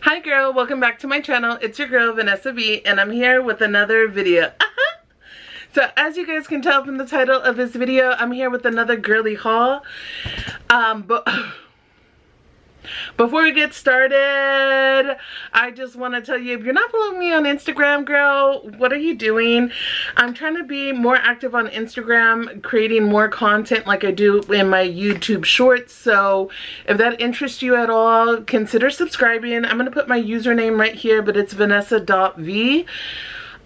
Hi girl, welcome back to my channel. It's your girl Vanessa V and I'm here with another video. So as you guys can tell from the title of this video, I'm here with another girly haul. But before we get started, I just want to tell you, if you're not following me on Instagram, girl, what are you doing? I'm trying to be more active on Instagram, creating more content like I do in my YouTube shorts. So if that interests you at all, consider subscribing. I'm going to put my username right here, but it's vanessa.v.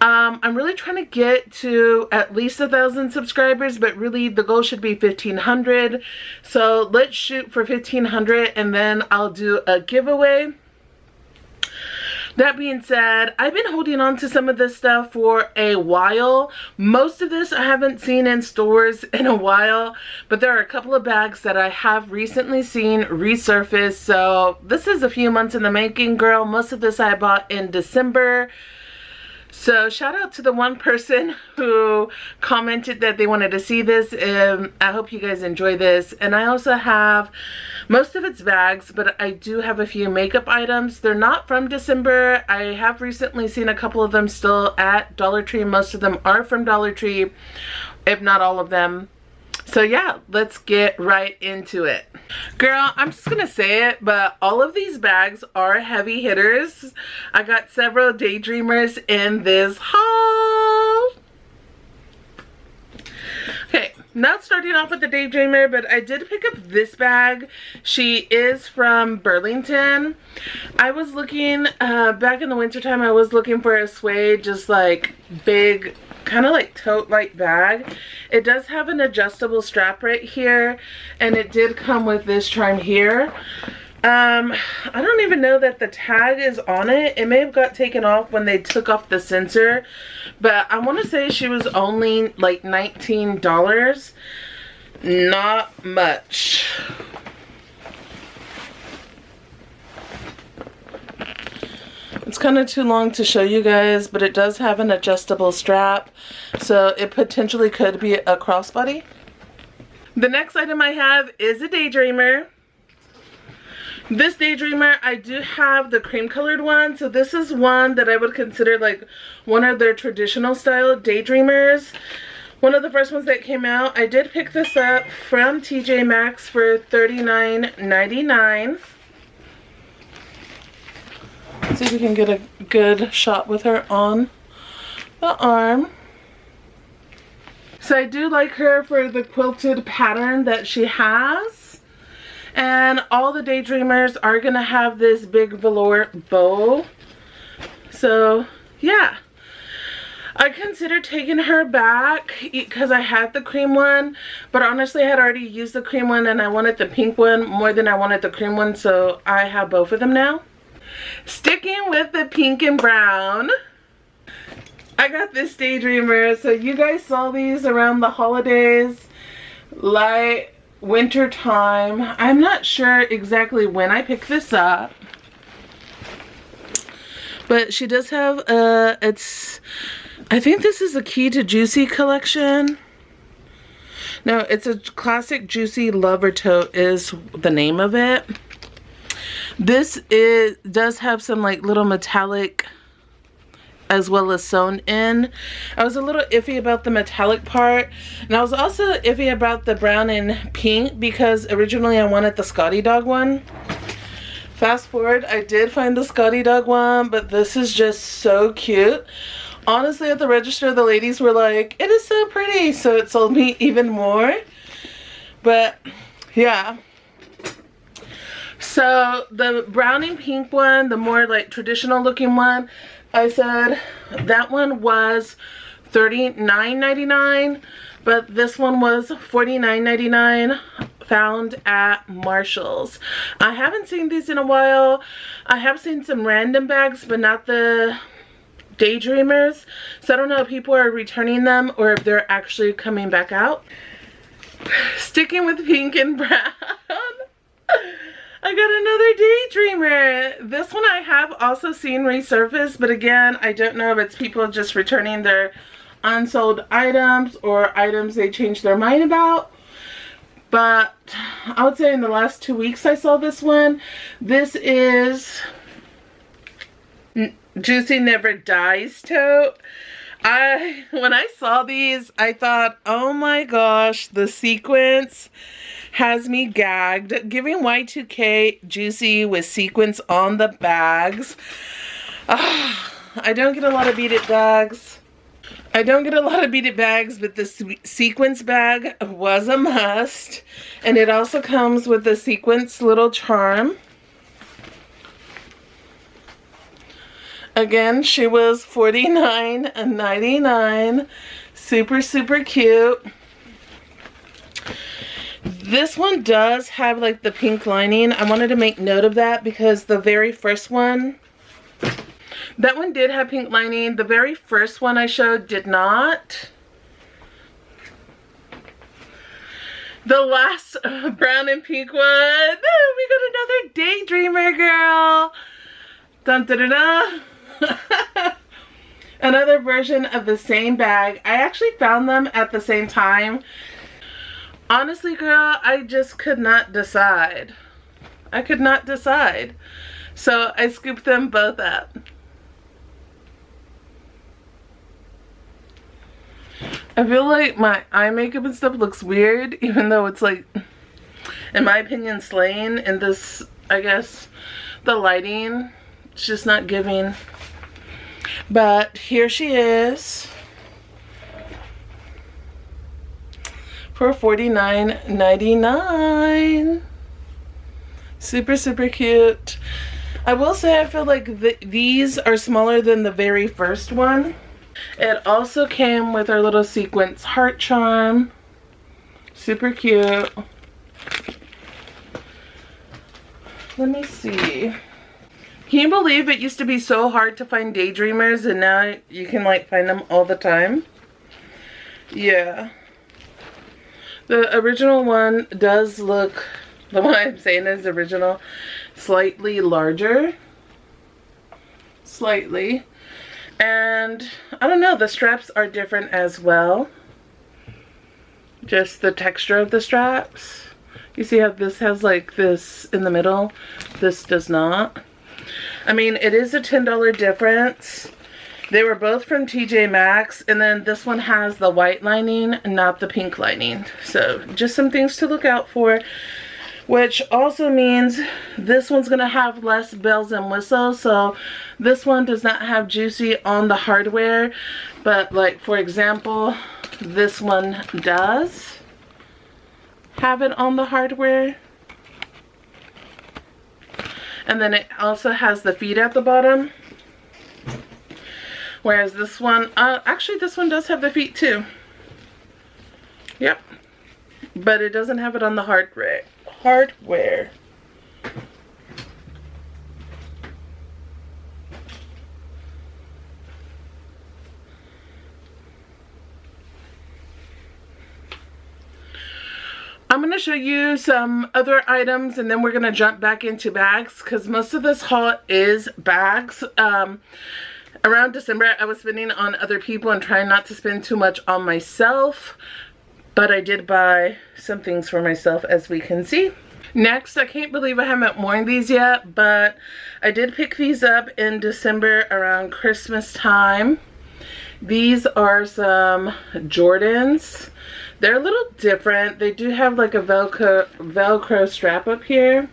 I'm really trying to get to at least 1,000 subscribers, but really the goal should be 1,500. So let's shoot for 1,500 and then I'll do a giveaway. That being said, I've been holding on to some of this stuff for a while. Most of this I haven't seen in stores in a while, but there are a couple of bags that I have recently seen resurface. So this is a few months in the making, girl. Most of this I bought in December. So shout out to the one person who commented that they wanted to see this. I hope you guys enjoy this. And I also have, most of it's bags, but I do have a few makeup items. They're not from December. I have recently seen a couple of them still at Dollar Tree. Most of them are from Dollar Tree, if not all of them. So yeah, let's get right into it. Girl, I'm just gonna say it, but all of these bags are heavy hitters. I got several daydreamers in this haul. Okay, not starting off with the daydreamer, but I did pick up this bag. She is from Burlington. I was looking, back in the wintertime, I was looking for a suede, just like big, kind of like tote-like bag. It does have an adjustable strap right here, and it did come with this charm here. I don't even know that the tag is on it. It may have got taken off when they took off the sensor, but I want to say she was only like $19. Not much. It's kind of too long to show you guys, but it does have an adjustable strap, so it potentially could be a crossbody. The next item I have is a daydreamer. This daydreamer, I do have the cream colored one, so this is one that I would consider like one of their traditional style daydreamers. One of the first ones that came out. I did pick this up from TJ Maxx for $39.99. See if we can get a good shot with her on the arm. So I do like her for the quilted pattern that she has. And all the daydreamers are going to have this big velour bow. So yeah. I considered taking her back because I had the cream one, but honestly I had already used the cream one and I wanted the pink one more than I wanted the cream one, so I have both of them now. Sticking with the pink and brown, I got this daydreamer. So you guys saw these around the holidays, light winter time. I'm not sure exactly when I picked this up, but she does have I think this is a Key to Juicy collection. No, it's a classic Juicy Lover Tote is the name of it. This does have some like little metallic as well as sewn in. I was a little iffy about the metallic part, and I was also iffy about the brown and pink because originally I wanted the Scotty Dog one. Fast forward, I did find the Scotty Dog one, but this is just so cute. Honestly, at the register the ladies were like, it is so pretty, so it sold me even more. But yeah. So the brown and pink one, the more like traditional looking one, I said that one was $39.99, but this one was $49.99, found at Marshall's. I haven't seen these in a while. I have seen some random bags, but not the daydreamers. So I don't know if people are returning them or if they're actually coming back out. Sticking with pink and brown. I got another daydreamer. This one I have also seen resurface, but again, I don't know if it's people just returning their unsold items or items they changed their mind about. But I would say in the last 2 weeks I saw this one. This is Juicy Never Dies tote. When I saw these, I thought, oh my gosh, the sequence has me gagged. Giving Y2K Juicy with sequence on the bags. I don't get a lot of beat it bags. but the sequence bag was a must. And it also comes with the sequence little charm. Again, she was $49.99. Super, super cute. This one does have like the pink lining. I wanted to make note of that because the very first one, that one did have pink lining. The very first one I showed did not. The last brown and pink one. Oh, we got another Daydreamer, girl. Dun, da, da, da. Another version of the same bag. I actually found them at the same time. Honestly, girl, I just could not decide. I could not decide. So I scooped them both up. I feel like my eye makeup and stuff looks weird, even though it's like, in my opinion, slaying in this, I guess, the lighting. It's just not giving. But here she is for $49.99. Super, super cute. I will say I feel like these are smaller than the very first one. It also came with our little sequence heart charm. Super cute. Let me see. Can you believe it used to be so hard to find Daydreamers and now you can like find them all the time? Yeah. The original one does look, the one I'm saying is original, slightly larger. Slightly. And I don't know, the straps are different as well. Just the texture of the straps. You see how this has like this in the middle? This does not. I mean, it is a $10 difference. They were both from TJ Maxx, and then this one has the white lining, not the pink lining. So just some things to look out for, which also means this one's gonna have less bells and whistles. So this one does not have Juicy on the hardware, but like for example, this one does have it on the hardware. And then it also has the feet at the bottom. Whereas this one, actually this one does have the feet too. Yep. But it doesn't have it on the hardware. I'm going to show you some other items and then we're going to jump back into bags because most of this haul is bags. Around December I was spending on other people and trying not to spend too much on myself, but I did buy some things for myself, as we can see. Next, I can't believe I haven't worn these yet, but I did pick these up in December around Christmas time. These are some Jordans. They're a little different. They do have like a Velcro strap up here.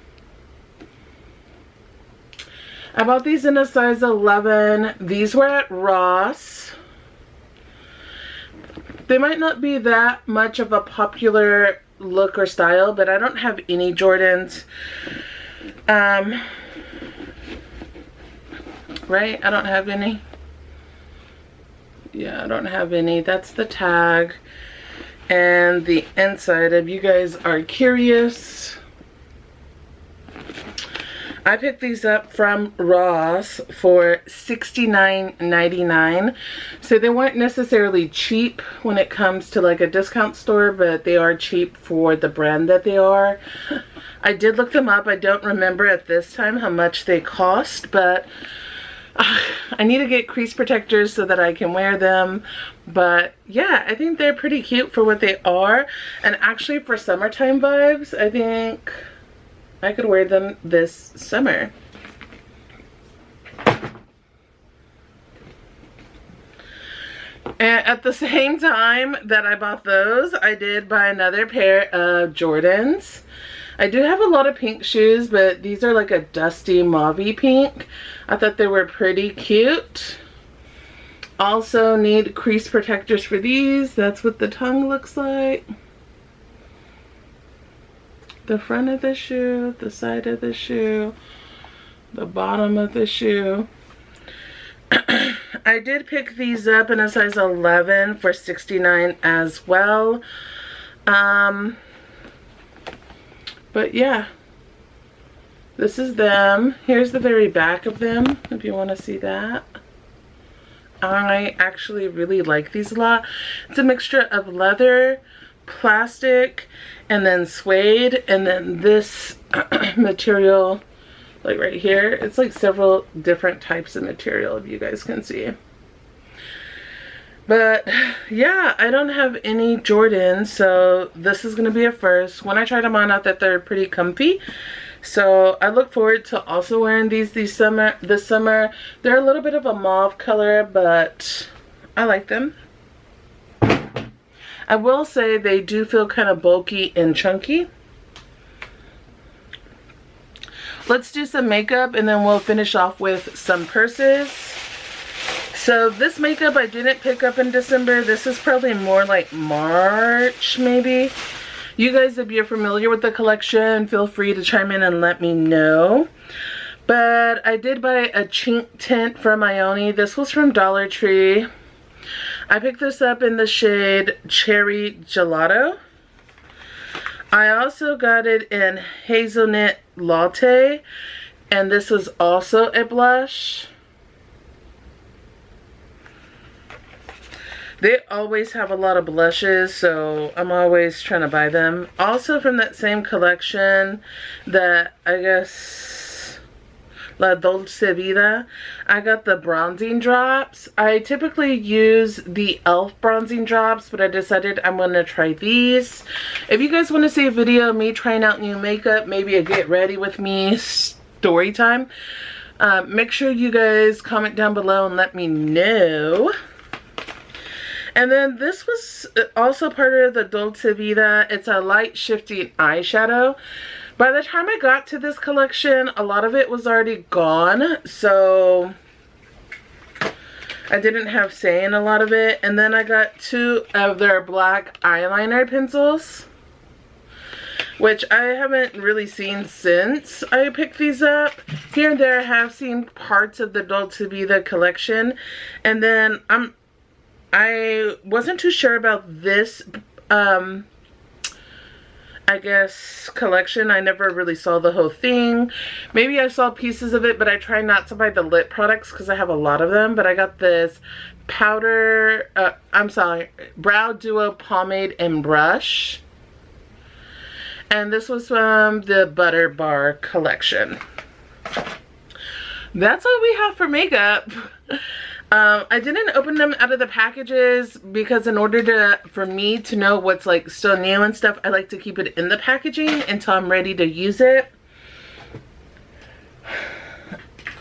I bought these in a size 11. These were at Ross. They might not be that much of a popular look or style, but I don't have any Jordans. Right? I don't have any. Yeah, I don't have any. That's the tag. And the inside, if you guys are curious, I picked these up from Ross for $69.99. So they weren't necessarily cheap when it comes to like a discount store, but they are cheap for the brand that they are. I did look them up. I don't remember at this time how much they cost, but I need to get crease protectors so that I can wear them. But yeah, I think they're pretty cute for what they are. And actually for summertime vibes, I think I could wear them this summer. And at the same time that I bought those, I did buy another pair of Jordans. I do have a lot of pink shoes, but these are like a dusty mauve-y pink. I thought they were pretty cute. Also need crease protectors for these. That's what the tongue looks like. The front of the shoe, the side of the shoe, the bottom of the shoe. I did pick these up in a size 11 for $69 as well. But yeah, this is them. Here's the very back of them, if you want to see that. I actually really like these a lot. It's a mixture of leather, plastic, and then suede, and then this material, like right here. It's like several different types of material, if you guys can see. But yeah, I don't have any Jordans, so this is going to be a first. When I tried them on, I thought they're pretty comfy. So I look forward to also wearing these this summer. They're a little bit of a mauve color, but I like them. I will say they do feel kind of bulky and chunky. Let's do some makeup and then we'll finish off with some purses. So this makeup I didn't pick up in December. This is probably more like March maybe. You guys, if you're familiar with the collection, feel free to chime in and let me know. But I did buy a chink tint from Ione. This was from Dollar Tree. I picked this up in the shade Cherry Gelato. I also got it in Hazelnut Latte, and this was also a blush. They always have a lot of blushes, so I'm always trying to buy them. Also from that same collection that I guess La Dolce Vita, I got the bronzing drops. I typically use the e.l.f. bronzing drops, but I decided I'm going to try these. If you guys want to see a video of me trying out new makeup, maybe a get ready with me story time, make sure you guys comment down below and let me know. And then this was also part of the Dolce Vita. It's a light shifting eyeshadow. By the time I got to this collection, a lot of it was already gone. So I didn't have say in a lot of it. And then I got 2 of their black eyeliner pencils, which I haven't really seen since I picked these up. Here and there I have seen parts of the Dolce Vita collection. And then I wasn't too sure about this, I guess, collection. I never really saw the whole thing. Maybe I saw pieces of it, but I try not to buy the lip products because I have a lot of them. But I got this powder, brow duo pomade and brush. And this was from the Butter Bar collection. That's all we have for makeup. I didn't open them out of the packages because in order for me to know what's like still new and stuff, I like to keep it in the packaging until I'm ready to use it.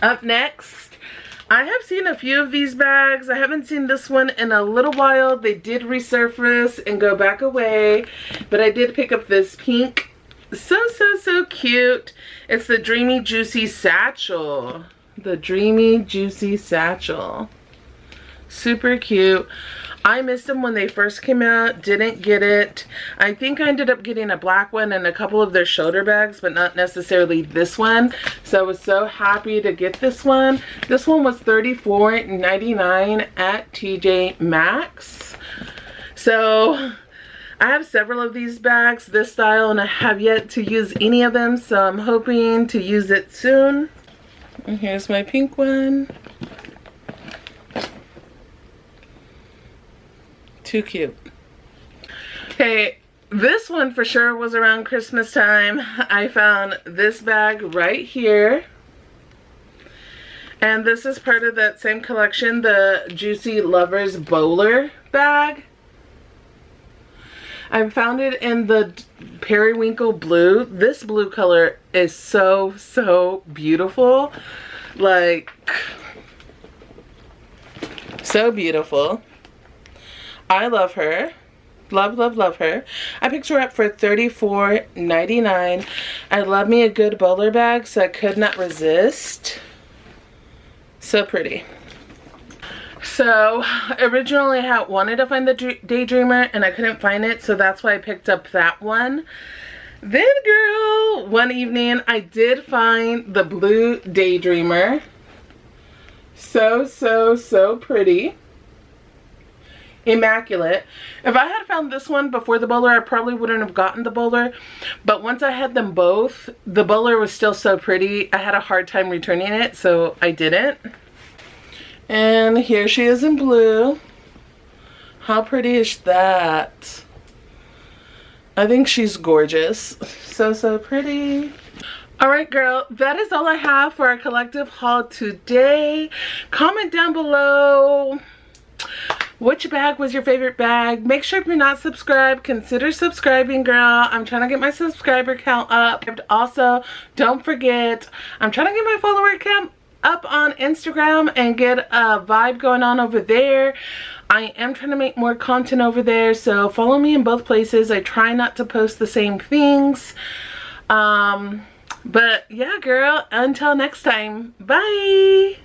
Up next, I have seen a few of these bags. I haven't seen this one in a little while. They did resurface and go back away, but I did pick up this pink. So cute. It's the Dreamy Juicy Satchel. The Dreamy Juicy Satchel. Super cute. I missed them when they first came out. Didn't get it. I think I ended up getting a black one and a couple of their shoulder bags, but not necessarily this one. So I was so happy to get this one. This one was $34.99 at TJ Maxx. So I have several of these bags, this style, and I have yet to use any of them. So I'm hoping to use it soon. And here's my pink one. Too cute. Okay, this one for sure was around Christmas time. I found this bag right here. And this is part of that same collection, the Juicy Lovers Bowler bag. I found it in the periwinkle blue. This blue color is so beautiful. Like, so beautiful. I love her. Love, love, love her. I picked her up for $34.99. I love me a good bowler bag, so I could not resist. So pretty. So originally I wanted to find the Daydreamer and I couldn't find it, so that's why I picked up that one. Then girl, one evening I did find the blue Daydreamer. So, so, so pretty. Immaculate. If I had found this one before the bowler, I probably wouldn't have gotten the bowler, but once I had them both, the bowler was still so pretty, I had a hard time returning it, so I didn't. And here she is in blue. How pretty is that? I think she's gorgeous. So, so pretty. Alright girl, that is all I have for our collective haul today. Comment down below which bag was your favorite bag. Make sure if you're not subscribed, consider subscribing, girl. I'm trying to get my subscriber count up. Also, don't forget, I'm trying to get my follower count up on Instagram and get a vibe going on over there. I am trying to make more content over there, so follow me in both places. I try not to post the same things. But yeah, girl, until next time, bye.